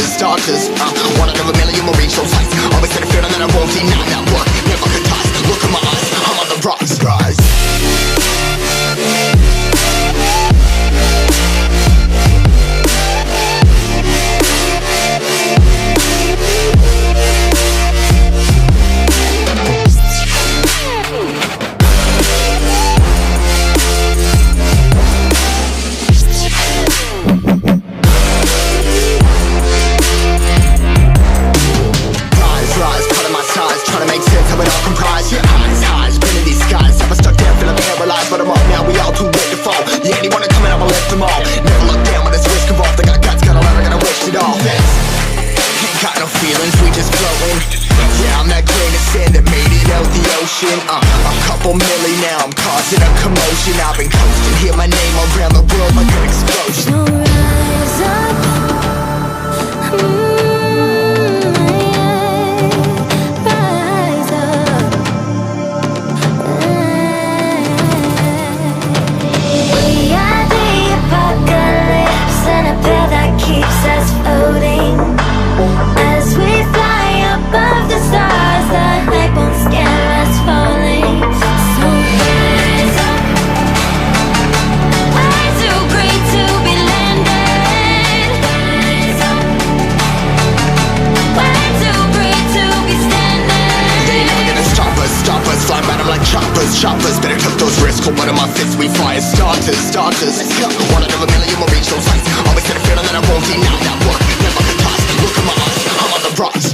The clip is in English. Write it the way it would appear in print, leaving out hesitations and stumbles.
starters. One out of a million will reach those heights. Always had a feeling that I won't deny that work. Never could toss. Look in my eyes, I'm on the rocks, guys. But I'm up now, we all too late to fall. Yeah, anyone to come in, I'ma lift them all. Never look down when there's risk involved. I got guts, got a lot, I gotta wish it all. Ain't got no feelings, we just floating. Yeah, I'm that grain of sand that made it out the ocean. A couple milli now, I'm causing a commotion. I've been coasting, hear my name around the world like an explosion. So rise up. Choppers, better took those risks. Hold one of my fists, we fire starters. Let's go. One out of a million will reach those heights. Always had a feeling that I won't deny that work. Never could toss. Look in my eyes, I'm on the rocks.